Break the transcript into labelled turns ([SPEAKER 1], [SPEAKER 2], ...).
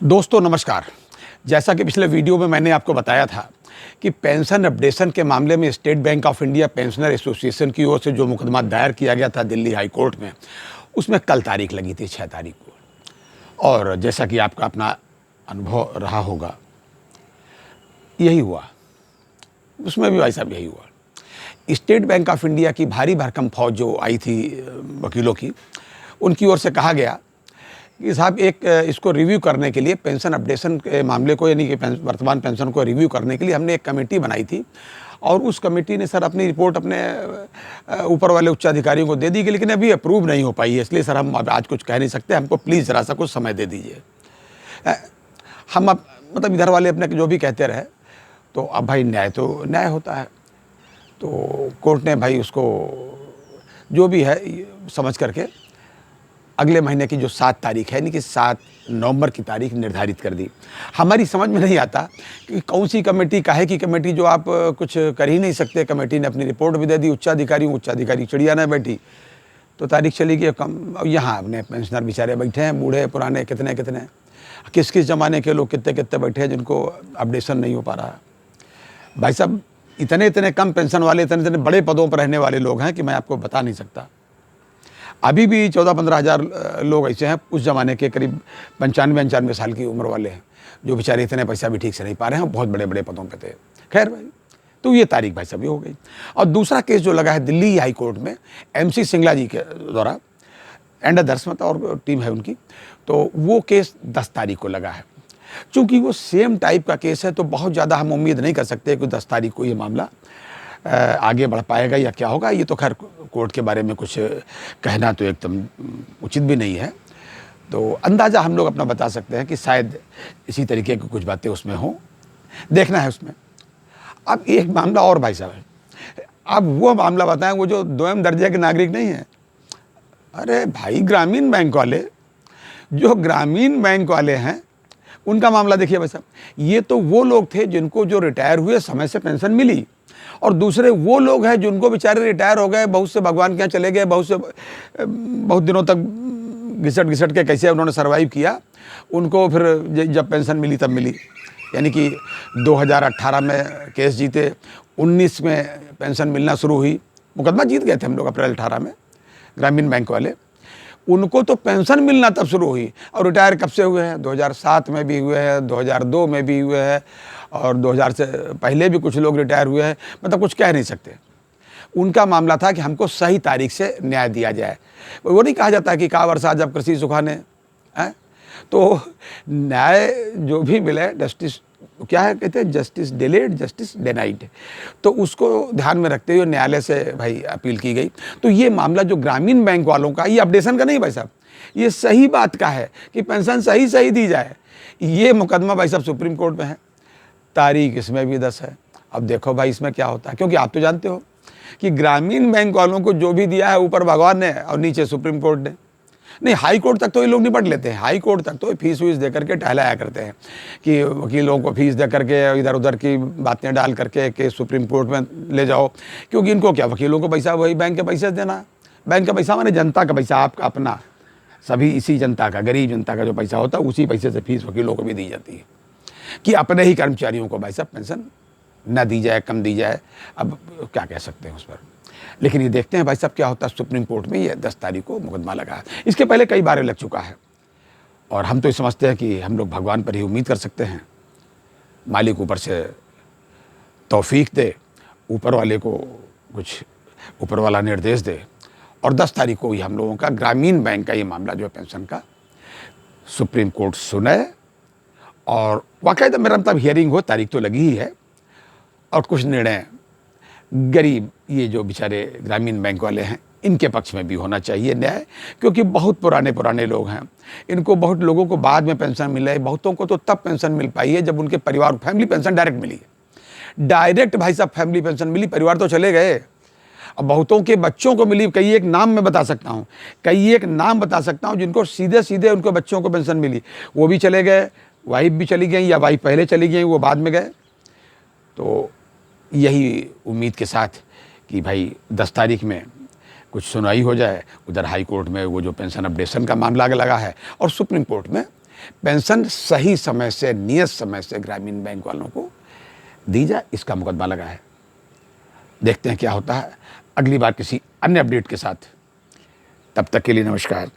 [SPEAKER 1] दोस्तों नमस्कार। जैसा कि पिछले वीडियो में मैंने आपको बताया था कि पेंशन अपडेशन के मामले में state bank of India pensioner association की ओर से जो मुकदमा दायर किया गया था दिल्ली हाई कोर्ट में, उसमें कल तारीख लगी थी 6 तारीख को। और जैसा कि आपका अपना अनुभव रहा होगा, यही हुआ, उसमें भी भाई साहब यही हुआ। स्टेट बैंक ऑफ इंडिया की भारी भरकम फौज जो आई थी वकीलों की, उनकी ओर से कहा गया कि साहब एक इसको रिव्यू करने के लिए पेंशन अपडेशन के मामले को, यानी कि वर्तमान पेंशन को रिव्यू करने के लिए हमने एक कमेटी बनाई थी और उस कमेटी ने सर अपनी रिपोर्ट अपने ऊपर वाले उच्चाधिकारियों को दे दी, लेकिन अभी अप्रूव नहीं हो पाई है, इसलिए सर हम आज कुछ कह नहीं सकते, हमको प्लीज़ ज़रा सा कुछ समय दे दीजिए। हम अब मतलब इधर वाले अपने जो भी कहते रहे, तो अब भाई न्याय तो न्याय होता है, तो कोर्ट ने भाई उसको जो भी है समझ करके अगले महीने की जो 7 तारीख है, यानी कि 7 नवंबर की तारीख निर्धारित कर दी। हमारी समझ में नहीं आता कि कौन सी कमेटी, काहे की कमेटी, जो आप कुछ कर ही नहीं सकते। कमेटी ने अपनी रिपोर्ट भी दे दी उच्चाधिकारी चिड़िया न बैठी, तो तारीख चली गई कम। यहाँ अपने पेंशनर बेचारे बैठे हैं, बूढ़े पुराने कितने कितने, किस किस ज़माने के लोग कितने कितने बैठे हैं जिनको अपडेशन नहीं हो पा रहा। भाई साहब इतने इतने कम पेंशन वाले, इतने इतने बड़े पदों पर रहने वाले लोग हैं कि मैं आपको बता नहीं सकता। अभी भी 14-15 हज़ार लोग ऐसे हैं उस ज़माने के, करीब 95-95 साल की उम्र वाले हैं, जो बेचारे इतने पैसा भी ठीक से नहीं पा रहे हैं, बहुत बड़े बड़े पदों पे थे। खैर भाई, तो ये तारीख भाई साहब ये हो गई। और दूसरा केस जो लगा है दिल्ली हाई कोर्ट में MC सिंगला जी के द्वारा, एंड दर्शमत और टीम है उनकी, तो वो केस 10 तारीख को लगा है। चूँकि वो सेम टाइप का केस है, तो बहुत ज़्यादा हम उम्मीद नहीं कर सकते कि 10 तारीख को ये मामला आगे बढ़ पाएगा या क्या होगा। ये तो खैर कोर्ट के बारे में कुछ कहना तो एकदम उचित भी नहीं है, तो अंदाज़ा हम लोग अपना बता सकते हैं कि शायद इसी तरीके की कुछ बातें उसमें हों, देखना है उसमें। अब एक मामला और भाई साहब है, अब वो मामला बताएं वो जो 2म दर्जे के नागरिक नहीं हैं। अरे भाई ग्रामीण बैंक वाले, जो ग्रामीण बैंक वाले हैं, उनका मामला देखिए भाई साहब। ये तो वो लोग थे जिनको जो रिटायर हुए समय से पेंशन मिली, और दूसरे वो लोग हैं जिनको बेचारे रिटायर हो गए, बहुत से भगवान के यहाँ चले गए, बहुत से बहुत दिनों तक घिसट के कैसे उन्होंने सर्वाइव किया, उनको फिर जब पेंशन मिली तब मिली। यानी कि 2018 में केस जीते, 19 में पेंशन मिलना शुरू हुई, मुकदमा जीत गए थे हम लोग अप्रैल 18 में, ग्रामीण बैंक वाले। उनको तो पेंशन मिलना तब शुरू हुई, और रिटायर कब से हुए हैं, 2007 में भी हुए हैं, 2002 में भी हुए हैं, और 2000 से पहले भी कुछ लोग रिटायर हुए हैं। मतलब कुछ कह नहीं सकते। उनका मामला था कि हमको सही तारीख से न्याय दिया जाए। वो नहीं कहा जाता कि का वर्षा जब कृषि सुखाने हैं, तो न्याय जो भी मिले, जस्टिस क्या है कहते हैं, जस्टिस डिलेड जस्टिस डिनाइड, तो उसको ध्यान में रखते हुए न्यायालय से भाई अपील की गई। तो ये मामला जो ग्रामीण बैंक वालों का, ये अपडेशन का नहीं भाई साहब, ये सही बात का है कि पेंशन सही दी जाए। ये मुकदमा भाई साहब सुप्रीम कोर्ट में है, तारीख इसमें भी 10 है। अब देखो भाई इसमें क्या होता है, क्योंकि आप तो जानते हो कि ग्रामीण बैंक वालों को जो भी दिया है ऊपर भगवान ने और नीचे सुप्रीम कोर्ट ने। नहीं, हाई कोर्ट तक तो ये लोग निपट लेते हैं, हाई कोर्ट तक तो फीस वीस दे करके टहलाया करते हैं कि वकीलों को फीस दे करके इधर उधर की बातें डाल करके कि सुप्रीम कोर्ट में ले जाओ, क्योंकि इनको क्या, वकीलों को पैसा वही बैंक के पैसे देना। बैंक का पैसा माने जनता का पैसा, आपका अपना, सभी इसी जनता का, गरीब जनता का जो पैसा होता है, उसी पैसे से फीस वकीलों को भी दी जाती है कि अपने ही कर्मचारियों को भाई साहब पेंशन न दी जाए, कम दी जाए। अब क्या कह सकते हैं उस पर, लेकिन ये देखते हैं भाई साहब क्या होता है। सुप्रीम कोर्ट में ये 10 तारीख को मुकदमा लगा है, इसके पहले कई बार लग चुका है, और हम तो ये समझते हैं कि हम लोग भगवान पर ही उम्मीद कर सकते हैं, मालिक ऊपर से तौफीक दे, ऊपर वाले को कुछ ऊपर वाला निर्देश दे, और 10 तारीख को ही हम लोगों का ग्रामीण बैंक का ये मामला जो है पेंशन का सुप्रीम कोर्ट सुने, और वाक़ईदा मेरा मतलब हियरिंग हो, तारीख तो लगी ही है, और कुछ निर्णय गरीब ये जो बेचारे ग्रामीण बैंक वाले हैं इनके पक्ष में भी होना चाहिए न्याय, क्योंकि बहुत पुराने लोग हैं, इनको बहुत लोगों को बाद में पेंशन मिला है, बहुतों को तो तब पेंशन मिल पाई है जब उनके परिवार फैमिली पेंशन डायरेक्ट मिली है। डायरेक्ट भाई साहब फैमिली पेंशन मिली, परिवार तो चले गए, अब बहुतों के बच्चों को मिली। कई एक नाम मैं बता सकता हूँ, जिनको सीधे उनको बच्चों को पेंशन मिली, वो भी चले गए, वाइफ भी चली गई, या वाइफ पहले चली गई वो बाद में गए। तो यही उम्मीद के साथ कि भाई 10 तारीख में कुछ सुनवाई हो जाए, उधर हाई कोर्ट में वो जो पेंशन अपडेशन का मामला लगा है, और सुप्रीम कोर्ट में पेंशन सही समय से, नियत समय से ग्रामीण बैंक वालों को दी जाए, इसका मुकदमा लगा है। देखते हैं क्या होता है अगली बार किसी अन्य अपडेट के साथ। तब तक के लिए नमस्कार।